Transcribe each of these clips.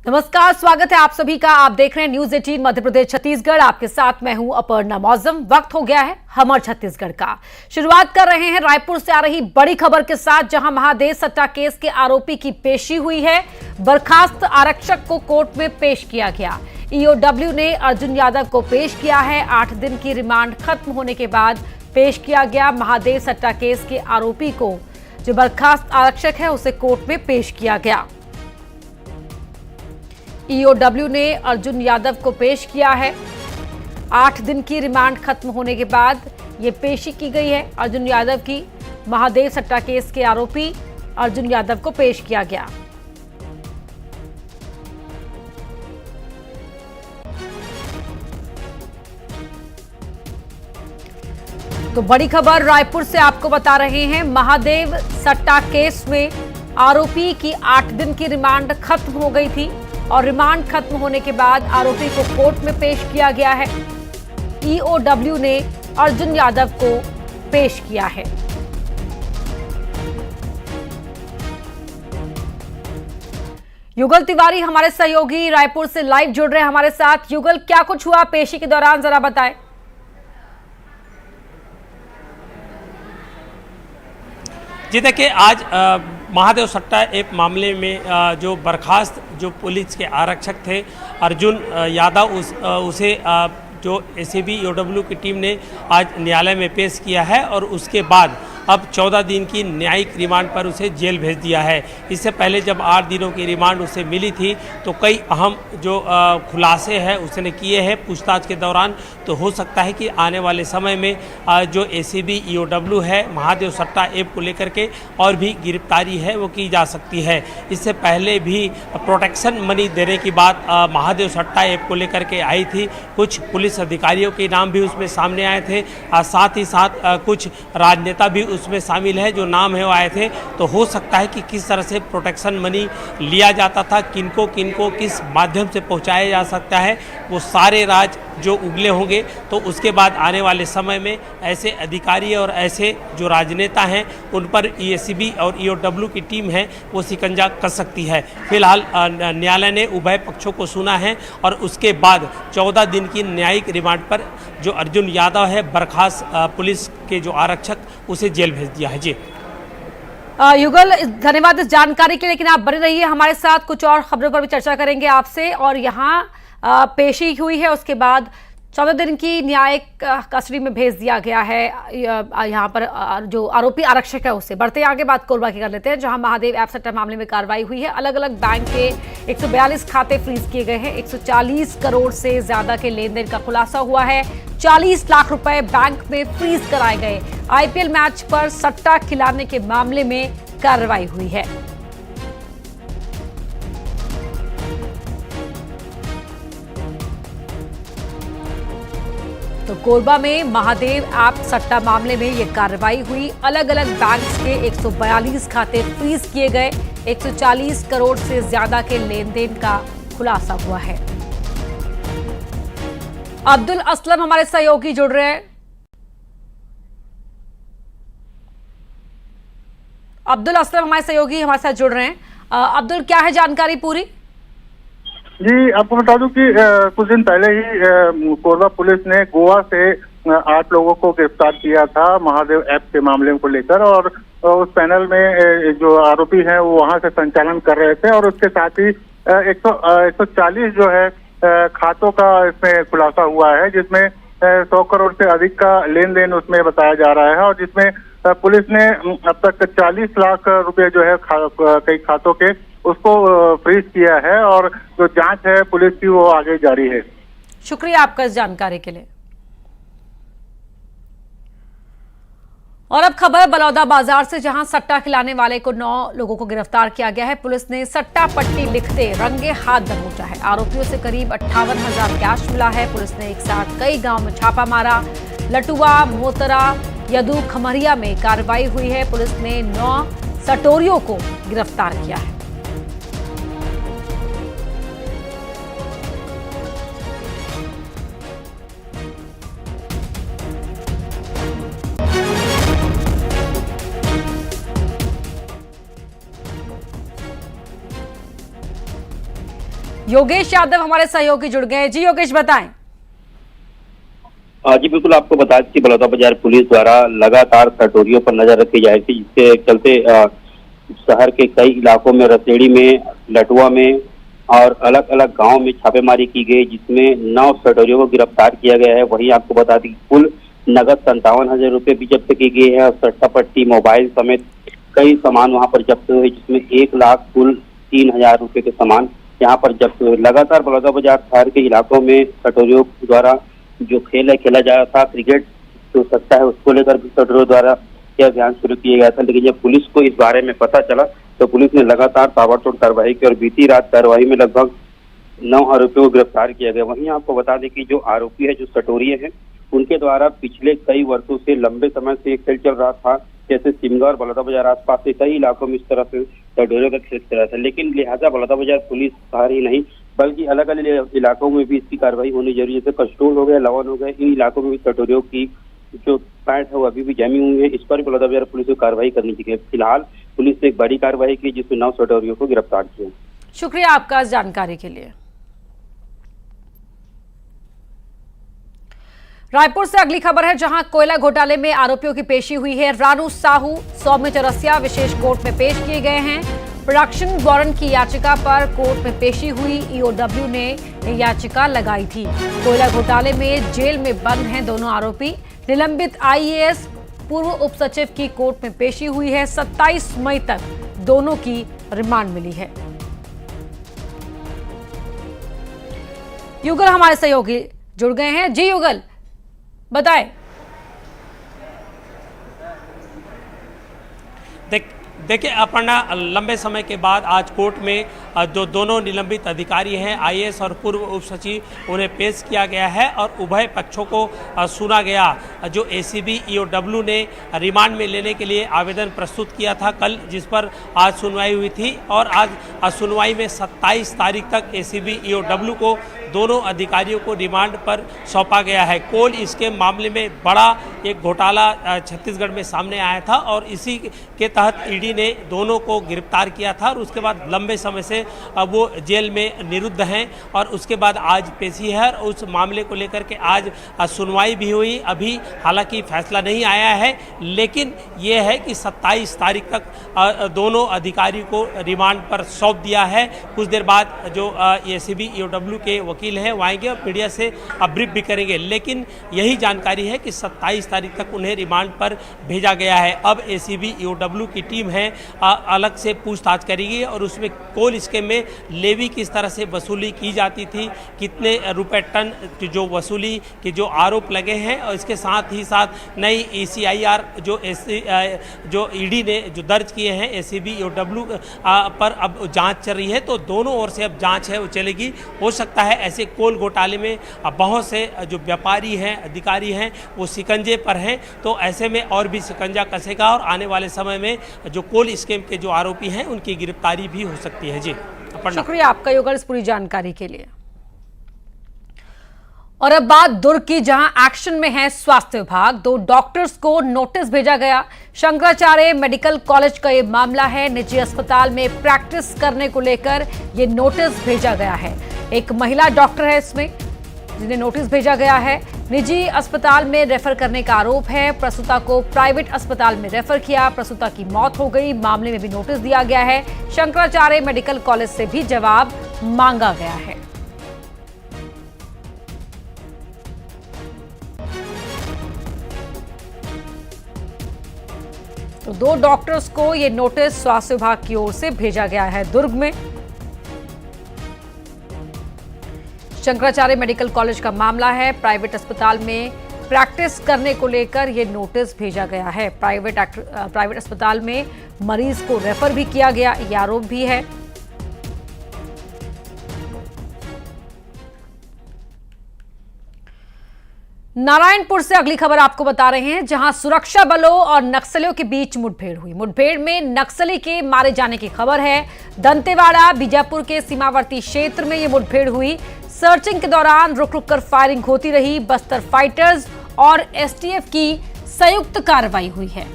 नमस्कार, स्वागत है आप सभी का। आप देख रहे हैं न्यूज 18 मध्य प्रदेश छत्तीसगढ़। आपके साथ मैं हूं अपर्णा मौजम। वक्त हो गया है हमर छत्तीसगढ़ का। शुरुआत कर रहे हैं रायपुर से आ रही बड़ी खबर के साथ, जहां महादेव सट्टा केस के आरोपी की पेशी हुई है। बर्खास्त आरक्षक को कोर्ट में पेश किया गया। ईओडब्ल्यू ने अर्जुन यादव को पेश किया है। 8 दिन की रिमांड खत्म होने के बाद पेश किया गया। महादेव सट्टा केस के आरोपी को, जो बर्खास्त आरक्षक है, उसे कोर्ट में पेश किया गया। ईओडब्ल्यू ने अर्जुन यादव को पेश किया है। 8 दिन की रिमांड खत्म होने के बाद ये पेशी की गई है अर्जुन यादव की। महादेव सट्टा केस के आरोपी अर्जुन यादव को पेश किया गया। तो बड़ी खबर रायपुर से आपको बता रहे हैं। महादेव सट्टा केस में आरोपी की 8 दिन की रिमांड खत्म हो गई थी और रिमांड खत्म होने के बाद आरोपी को कोर्ट में पेश किया गया है। ईओडब्ल्यू ने अर्जुन यादव को पेश किया है। युगल तिवारी हमारे सहयोगी रायपुर से लाइव जुड़ रहे हैं हमारे साथ। युगल, क्या कुछ हुआ पेशी के दौरान, जरा बताएं। जी देखिए, आज महादेव सट्टा एक मामले में जो बर्खास्त जो पुलिस के आरक्षक थे अर्जुन यादव उसे जो एसीबी ईओडब्ल्यू की टीम ने आज न्यायालय में पेश किया है और उसके बाद अब 14 दिन की न्यायिक रिमांड पर उसे जेल भेज दिया है। इससे पहले जब 8 दिनों की रिमांड उसे मिली थी तो कई अहम जो खुलासे हैं उसने किए हैं पूछताछ के दौरान। तो हो सकता है कि आने वाले समय में जो एसीबी ईओडब्ल्यू है महादेव सट्टा ऐप को लेकर के और भी गिरफ्तारी है वो की जा सकती है। इससे पहले भी प्रोटेक्शन मनी देने की बात महादेव सट्टा ऐप को लेकर के आई थी। कुछ पुलिस अधिकारियों के नाम भी उसमें सामने आए थे। साथ ही साथ कुछ राजनेता भी उसमें शामिल है, जो नाम है वो आए थे। तो हो सकता है कि किस तरह से प्रोटेक्शन मनी लिया जाता था, किनको किनको किस माध्यम से पहुंचाया जा सकता है, वो सारे राज जो उगले होंगे तो उसके बाद आने वाले समय में ऐसे अधिकारी और ऐसे जो राजनेता हैं उन पर एसीबी और ईओडब्ल्यू की टीम है वो शिकंजा कस सकती है। फिलहाल न्यायालय ने उभय पक्षों को सुना है और उसके बाद 14 दिन की न्यायिक रिमांड पर जो अर्जुन यादव है बर्खास्त पुलिस के जो आरक्षक, उसे जेल भेज दिया है। जी युगल, धन्यवाद इस जानकारी के लिए। लेकिन आप बने रहिए हमारे साथ, कुछ और खबरों पर भी चर्चा करेंगे आपसे। और यहाँ पेशी हुई है, उसके बाद 14 दिन की न्यायिक कस्टडी में भेज दिया गया है। यहाँ पर जो आरोपी आरक्षक है उससे बढ़ते आगे बात कोरबा की कर लेते हैं, जहां महादेव ऐप सट्टा मामले में कार्रवाई हुई है। अलग अलग बैंक के 142 खाते फ्रीज किए गए हैं। 140 करोड़ से ज्यादा के लेन देन का खुलासा हुआ है। 40 लाख रुपए बैंक में फ्रीज कराए गए। आईपीएल मैच पर सट्टा खिलाने के मामले में कार्रवाई हुई है। तो कोरबा में महादेव ऐप सट्टा मामले में यह कार्रवाई हुई। अलग अलग बैंक्स के 142 खाते फ्रीज किए गए। 140 करोड़ से ज्यादा के लेन देन का खुलासा हुआ है। अब्दुल असलम हमारे सहयोगी जुड़ रहे हैं। अब्दुल असलम हमारे सहयोगी हमारे साथ जुड़ रहे हैं। अब्दुल, क्या है जानकारी पूरी? जी, आपको बता दूं कि कुछ दिन पहले ही कोरबा पुलिस ने गोवा से 8 लोगों को गिरफ्तार किया था महादेव ऐप के मामले को लेकर। और उस पैनल में जो आरोपी हैं वो वहां से संचालन कर रहे थे और उसके साथ ही 140 जो है खातों का इसमें खुलासा हुआ है, जिसमें 100 करोड़ से अधिक का लेन देन उसमें बताया जा रहा है। और जिसमें पुलिस ने अब तक 40 लाख रुपए जो है कई खातों के उसको फ्रीज किया है और जो जांच है पुलिस की वो आगे जारी है। शुक्रिया आपका इस जानकारी के लिए। और अब खबर बलौदा बाजार से, जहां सट्टा खिलाने वाले को 9 लोगों को गिरफ्तार किया गया है। पुलिस ने सट्टा पट्टी लिखते रंगे हाथ दबोचा है। आरोपियों से करीब 58,000 कैश मिला है। पुलिस ने एक साथ कई गांव में छापा मारा। लटुआ, मोतरा, यदू, खमरिया में कार्रवाई हुई है। पुलिस ने 9 सटोरियों को गिरफ्तार किया है। योगेश यादव हमारे सहयोगी जुड़ गए हैं। जी योगेश, बताएं। जी बिल्कुल, आपको बता दें कि बलौदाबाजार पुलिस द्वारा लगातार सटोरियों पर नजर रखी जा रही थी, जिसके चलते शहर के कई इलाकों में, रसेड़ी में, लटुआ में और अलग अलग गांव में छापेमारी की गई, जिसमें 9 सटोरियों को गिरफ्तार किया गया है। वहीं आपको बता दें कि कुल नगद 57,000 रुपये भी जब्त की गई है और सट्टा पट्टी, मोबाइल समेत कई सामान वहां पर जब्त हुए, जिसमें 1 लाख कुल 3,000 रुपये के सामान यहाँ पर जब्त हुए। लगातार बलौदाबाजार शहर के इलाकों में सटोरियों द्वारा जो खेल है खेला जा रहा था, क्रिकेट जो सट्टा है उसको लेकर भी सटोरियों द्वारा यह अभियान शुरू किया गया था। लेकिन जब पुलिस को इस बारे में पता चला तो पुलिस ने लगातार ताबड़तोड़ कार्रवाई की और बीती रात कार्रवाई में लगभग 9 आरोपियों को गिरफ्तार किया गया। वहीं आपको बता दें कि जो आरोपी है, जो सटोरिये हैं, उनके द्वारा पिछले कई वर्षों से, लंबे समय से खेल चल रहा था। जैसे सिमगा और बलौदाबाजार आसपास के कई इलाकों में इस तरह से सटोरियों का खेल चल रहा था। लेकिन लिहाजा बलौदाबाजार पुलिस शहर ही नहीं बल्कि अलग अलग इलाकों में भी इसकी कार्रवाई होनी जरूरी है। जैसे कस्टोल हो गया, लवन हो गया, इन इलाकों में भी सटोरियों की जो पैंट है वो अभी भी जमी हुई है। इस पर बलौदाबाजार पुलिस को कार्रवाई करनी चाहिए। फिलहाल पुलिस ने एक बड़ी कार्रवाई की, जिसमें 9 सटोरियों को गिरफ्तार किया। शुक्रिया आपका इस जानकारी के लिए। रायपुर से अगली खबर है, जहां कोयला घोटाले में आरोपियों की पेशी हुई है। रानू साहू, सौम्य चौरसिया विशेष कोर्ट में पेश किए गए हैं। प्रोडक्शन वारंट की याचिका पर कोर्ट में पेशी हुई। ईओडब्ल्यू ने याचिका लगाई थी। कोयला घोटाले में जेल में बंद हैं दोनों आरोपी। निलंबित आईएएस पूर्व उप सचिव की कोर्ट में पेशी हुई है। 27 मई तक दोनों की रिमांड मिली है। युगल हमारे सहयोगी जुड़ गए हैं। जी युगल, बताएं। देखिए अपर्णा, लंबे समय के बाद आज कोर्ट में जो दोनों निलंबित अधिकारी हैं, आईएएस और पूर्व उप सचिव, उन्हें पेश किया गया है और उभय पक्षों को सुना गया। जो एसीबी ईओडब्ल्यू ने रिमांड में लेने के लिए आवेदन प्रस्तुत किया था कल, जिस पर आज सुनवाई हुई थी और आज सुनवाई में 27 तारीख तक एसीबी ईओडब्ल्यू को दोनों अधिकारियों को रिमांड पर सौंपा गया है। कोल इसके मामले में बड़ा एक घोटाला छत्तीसगढ़ में सामने आया था और इसी के तहत ईडी ने दोनों को गिरफ्तार किया था और उसके बाद लंबे समय से वो जेल में निरुद्ध हैं और उसके बाद आज पेशी है और उस मामले को लेकर के आज सुनवाई भी हुई। अभी हालांकि फैसला नहीं आया है, लेकिन ये है कि 27 तारीख तक दोनों अधिकारी को रिमांड पर सौंप दिया है। कुछ देर बाद जो एसीबी ईओडब्ल्यू के वकील हैं वो आएंगे और मीडिया से ब्रीफ भी करेंगे, लेकिन यही जानकारी है कि 27 तारीख तक उन्हें रिमांड पर भेजा गया है। अब एसीबी ईओडब्ल्यू की टीम है अलग से पूछताछ करेगी और उसमें कोल स्कीम में लेवी किस तरह से वसूली की जाती थी, कितने रुपए टन की जो वसूली के जो आरोप लगे हैं और इसके साथ ही साथ नई ECIR जो ईडी ने जो दर्ज किए हैं एसीबी ईओडब्ल्यू पर अब जांच चल रही है। तो दोनों ओर से अब जांच है वो चलेगी। हो सकता है ऐसे कोल घोटाले में बहुत से जो व्यापारी हैं, अधिकारी हैं, वो शिकंजे पर हैं, तो ऐसे में और भी शिकंजा कसेगा और आने वाले समय में जो कोल स्कीम के जो आरोपी हैं उनकी गिरफ्तारी भी हो सकती है। जी शुक्रिया आपका युगल इस पूरी जानकारी के लिए। और अब बात दुर्ग की, जहां एक्शन में है स्वास्थ्य विभाग। 2 डॉक्टर्स को नोटिस भेजा गया। शंकराचार्य मेडिकल कॉलेज का यह मामला है। निजी अस्पताल में प्रैक्टिस करने को लेकर यह नोटिस भेजा गया है। एक महिला डॉक्टर है इसमें जिन्हें नोटिस भेजा गया है। निजी अस्पताल में रेफर करने का आरोप है। प्रसूता को प्राइवेट अस्पताल में रेफर किया, प्रसूता की मौत हो गई। मामले में भी नोटिस दिया गया है। शंकराचार्य मेडिकल कॉलेज से भी जवाब मांगा गया है। तो 2 डॉक्टर्स को ये नोटिस स्वास्थ्य विभाग की ओर से भेजा गया है दुर्ग में। शंकराचार्य मेडिकल कॉलेज का मामला है। प्राइवेट अस्पताल में प्रैक्टिस करने को लेकर यह नोटिस भेजा गया है। प्राइवेट अस्पताल में मरीज को रेफर भी किया गया, यह आरोप भी है। नारायणपुर से अगली खबर आपको बता रहे हैं, जहां सुरक्षा बलों और नक्सलियों के बीच मुठभेड़ हुई। मुठभेड़ में नक्सली के मारे जाने की खबर है। दंतेवाड़ा बीजापुर के सीमावर्ती क्षेत्र में यह मुठभेड़ हुई। सर्चिंग के दौरान रुक रुक कर फायरिंग होती रही। बस्तर फाइटर्स और एसटीएफ की संयुक्त कार्रवाई हुई है।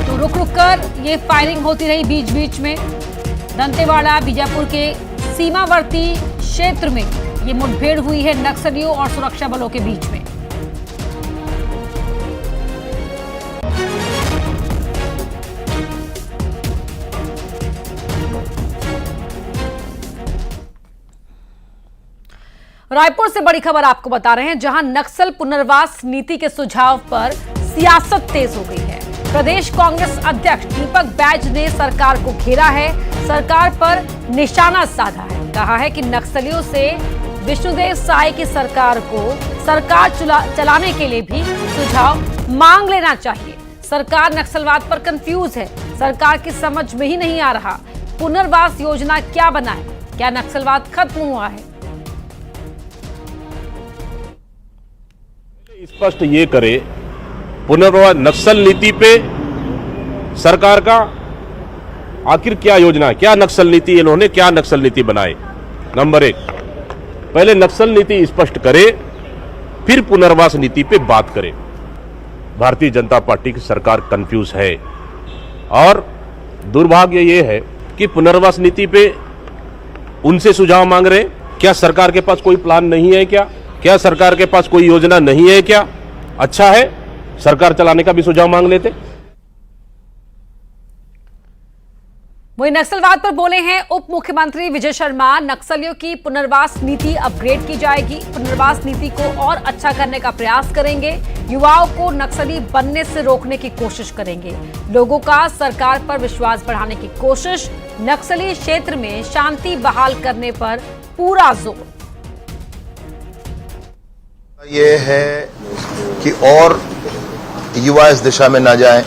तो रुक रुक कर ये फायरिंग होती रही बीच बीच में। दंतेवाड़ा बीजापुर के सीमावर्ती क्षेत्र में ये मुठभेड़ हुई है नक्सलियों और सुरक्षा बलों के बीच में। रायपुर से बड़ी खबर आपको बता रहे हैं, जहां नक्सल पुनर्वास नीति के सुझाव पर सियासत तेज हो गई है। प्रदेश कांग्रेस अध्यक्ष दीपक बैज ने सरकार को घेरा है, सरकार पर निशाना साधा है। कहा है कि नक्सलियों से विष्णुदेव साय की सरकार को सरकार चलाने के लिए भी सुझाव मांग लेना चाहिए। सरकार नक्सलवाद पर कंफ्यूज है, सरकार की समझ में ही नहीं आ रहा पुनर्वास योजना क्या बनाए, क्या नक्सलवाद खत्म हुआ है। स्पष्ट ये करे पुनर्वास नक्सल नीति पे सरकार का आखिर क्या योजना, क्या नक्सल नीति इन्होंने क्या नक्सल नीति बनाए। नंबर 1, पहले नक्सल नीति स्पष्ट करे, फिर पुनर्वास नीति पे बात करे। भारतीय जनता पार्टी की सरकार कंफ्यूज है और दुर्भाग्य ये है कि पुनर्वास नीति पे उनसे सुझाव मांग रहे। क्या सरकार के पास कोई प्लान नहीं है क्या सरकार के पास कोई योजना नहीं है क्या? अच्छा है, सरकार चलाने का भी सुझाव मांग लेते। वहीं नक्सलवाद पर बोले हैं उप मुख्यमंत्री विजय शर्मा। नक्सलियों की पुनर्वास नीति अपग्रेड की जाएगी, पुनर्वास नीति को और अच्छा करने का प्रयास करेंगे, युवाओं को नक्सली बनने से रोकने की कोशिश करेंगे, लोगों का सरकार पर विश्वास बढ़ाने की कोशिश, नक्सली क्षेत्र में शांति बहाल करने पर पूरा जोर। ये है कि और युवा इस दिशा में ना जाएं।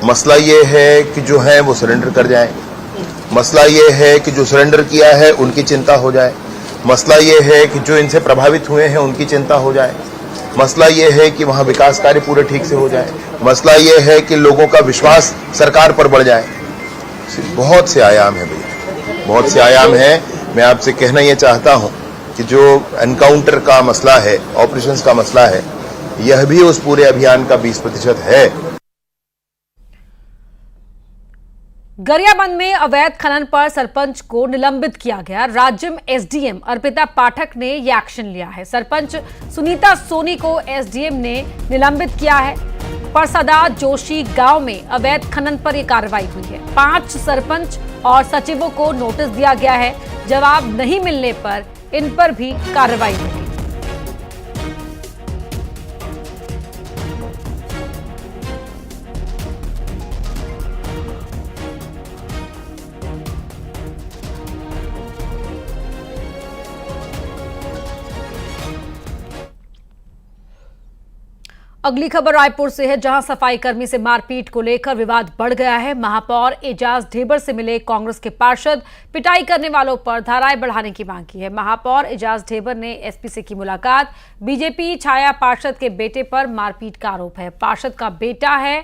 मसला ये है कि जो है वो सरेंडर कर जाएं। मसला ये है कि जो सरेंडर किया है उनकी चिंता हो जाए। मसला ये है कि जो इनसे प्रभावित हुए हैं उनकी चिंता हो जाए। मसला ये है कि वहाँ विकास कार्य पूरे ठीक से हो जाए। मसला ये है कि लोगों का विश्वास सरकार पर बढ़ जाए। बहुत से आयाम है भैया, बहुत से आयाम है। मैं आपसे कहना ये चाहता हूँ कि जो एनकाउंटर का मसला है, ऑपरेशंस का मसला है, यह भी उस पूरे अभियान का 20% है। गरियाबंद में अवैध खनन पर सरपंच को निलंबित किया गया। राज्य एसडीएम अर्पिता पाठक ने यह एक्शन लिया है। सरपंच सुनीता सोनी को एसडीएम ने निलंबित किया है। परसादा जोशी गांव में अवैध खनन पर यह कार्रवाई हुई है। 5 सरपंच और सचिवों को नोटिस दिया गया है। जवाब नहीं मिलने पर इन पर भी कार्रवाई होगी। अगली खबर रायपुर से है, जहां सफाई कर्मी से मारपीट को लेकर विवाद बढ़ गया है। महापौर एजाज ढेबर से मिले कांग्रेस के पार्षद पिटाई करने वालों पर धाराएं बढ़ाने की मांग की है। महापौर एजाज ढेबर ने एसपी से की मुलाकात। बीजेपी छाया पार्षद के बेटे पर मारपीट का आरोप है। पार्षद का बेटा है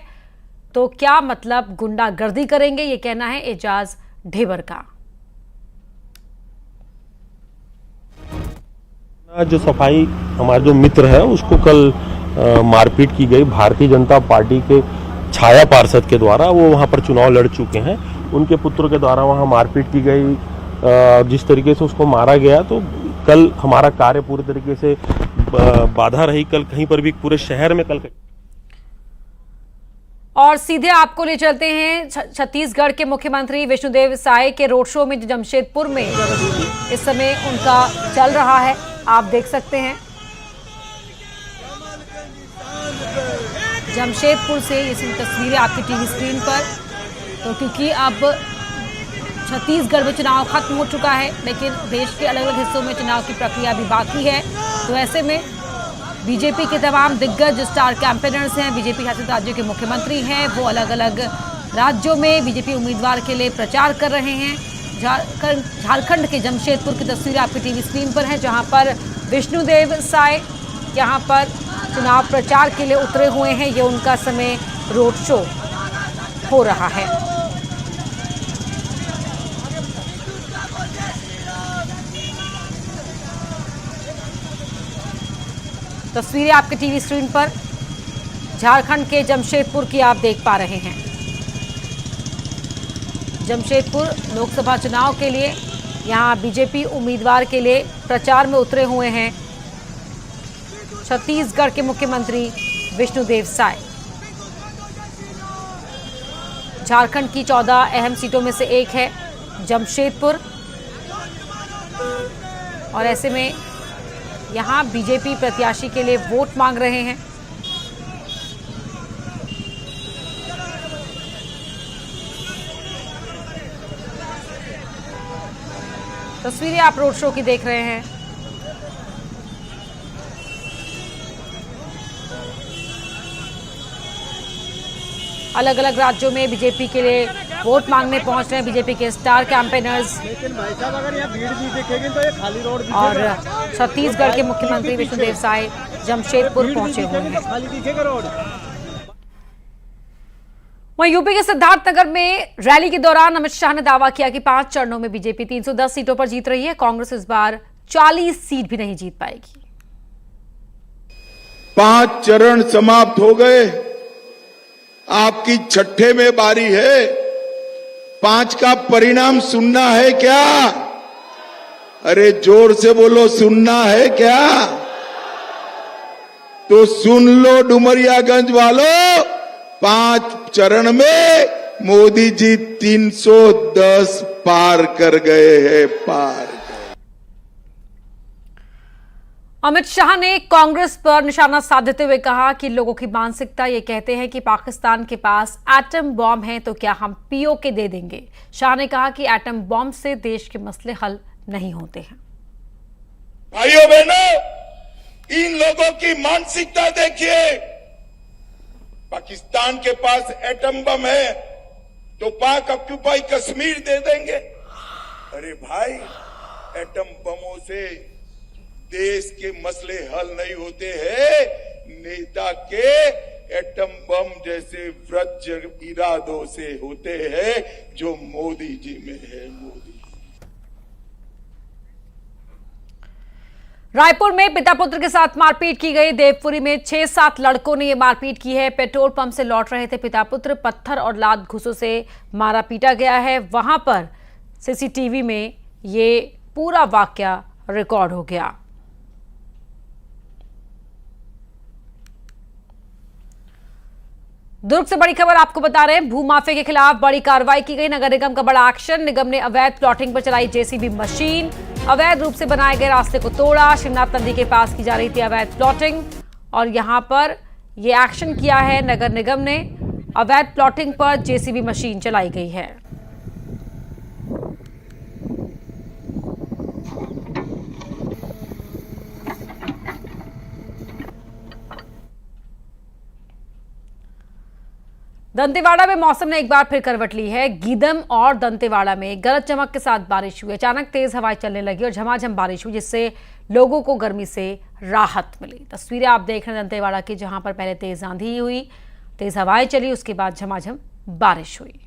तो क्या मतलब गुंडागर्दी करेंगे, ये कहना है एजाज ढेबर का। जो सफाई हमारे जो मित्र है उसको कल मारपीट की गई भारतीय जनता पार्टी के छाया पार्षद के द्वारा। वो वहां पर चुनाव लड़ चुके हैं, उनके पुत्र के द्वारा वहां मारपीट की गई। जिस तरीके से उसको मारा गया, तो कल हमारा कार्य पूरी तरीके से बाधा रही। कल कहीं पर भी पूरे शहर में कल और सीधे आपको ले चलते हैं छत्तीसगढ़ के मुख्यमंत्री विष्णुदेव साय के रोड शो में, जो जमशेदपुर में इस समय उनका चल रहा है। आप देख सकते हैं जमशेदपुर से ये तस्वीरें आपकी टीवी स्क्रीन पर। तो क्योंकि अब छत्तीसगढ़ में चुनाव खत्म हो चुका है, लेकिन देश के अलग अलग हिस्सों में चुनाव की प्रक्रिया भी बाकी है। तो ऐसे में बीजेपी के तमाम दिग्गज स्टार कैंपेनर्स हैं, बीजेपी शासित राज्यों के मुख्यमंत्री हैं, वो अलग अलग राज्यों में बीजेपी उम्मीदवार के लिए प्रचार कर रहे हैं। झारखंड के जमशेदपुर की तस्वीरें आपकी टीवी स्क्रीन पर है, जहां पर विष्णुदेव साय यहां पर चुनाव प्रचार के लिए उतरे हुए हैं। ये उनका समय रोड शो हो रहा है। तस्वीरें आपके टीवी स्क्रीन पर झारखंड के जमशेदपुर की आप देख पा रहे हैं। जमशेदपुर लोकसभा चुनाव के लिए यहां बीजेपी उम्मीदवार के लिए प्रचार में उतरे हुए हैं छत्तीसगढ़ के मुख्यमंत्री विष्णुदेव साय। झारखंड की 14 अहम सीटों में से एक है जमशेदपुर, और ऐसे में यहां बीजेपी प्रत्याशी के लिए वोट मांग रहे हैं। तस्वीरें आप रोड शो की देख रहे हैं। अलग अलग राज्यों में बीजेपी के लिए वोट मांगने पहुंच रहे हैं बीजेपी के स्टार कैंपेनर्स। लेकिन भाई साहब अगर यहाँ भीड़ भी दिखेगी तो ये खाली रोड दिखेगा। और छत्तीसगढ़ के मुख्यमंत्री विष्णुदेव साय जमशेदपुर पहुंचे हुए हैं। खाली दिखेगा रोड। वहीं यूपी के सिद्धार्थनगर में रैली के दौरान अमित शाह ने दावा किया कि 5 चरणों में बीजेपी 310 सीटों पर जीत रही है। कांग्रेस इस बार 40 सीट भी नहीं जीत पाएगी। 5 चरण समाप्त हो गए, आपकी छठे में बारी है। 5 का परिणाम सुनना है क्या? अरे जोर से बोलो, सुनना है क्या? तो सुन लो डुमरियागंज वालों, 5 चरण में मोदी जी 310 पार कर गए हैं, पार। अमित शाह ने कांग्रेस पर निशाना साधते हुए कहा कि लोगों की मानसिकता ये कहते हैं कि पाकिस्तान के पास एटम बॉम्ब है तो क्या हम पीओके दे देंगे। शाह ने कहा कि एटम बॉम्ब से देश के मसले हल नहीं होते हैं। भाइयों बहनों, इन लोगों की मानसिकता देखिए। पाकिस्तान के पास एटम बम है तो पाक ऑक्यूपाई कश्मीर दे देंगे। अरे भाई, एटम बमों से देश के मसले हल नहीं होते हैं। नेता के एटम बम जैसे वज्र इरादों से होते हैं जो मोदी जी में है। मोदी रायपुर में पिता पुत्र के साथ मारपीट की गई। देवपुरी में 6-7 लड़कों ने यह मारपीट की है। पेट्रोल पंप से लौट रहे थे पिता पुत्र, पत्थर और लात घुसों से मारा पीटा गया है। वहां पर सीसीटीवी में ये पूरा वाकया रिकॉर्ड हो गया। दुर्ग से बड़ी खबर आपको बता रहे हैं, भूमाफिया के खिलाफ बड़ी कार्रवाई की गई। नगर निगम का बड़ा एक्शन। निगम ने अवैध प्लॉटिंग पर चलाई जेसीबी मशीन। अवैध रूप से बनाए गए रास्ते को तोड़ा। शिवनाथ नदी के पास की जा रही थी अवैध प्लॉटिंग और यहां पर यह एक्शन किया है नगर निगम ने। अवैध प्लॉटिंग पर जेसीबी मशीन चलाई गई है। दंतेवाड़ा में मौसम ने एक बार फिर करवट ली है। गीदम और दंतेवाड़ा में गरज चमक के साथ बारिश हुई। अचानक तेज हवाएं चलने लगी और झमाझम बारिश हुई, जिससे लोगों को गर्मी से राहत मिली। तस्वीरें आप देख रहे हैं दंतेवाड़ा की, जहां पर पहले तेज आंधी हुई, तेज हवाएं चली, उसके बाद झमाझम बारिश हुई।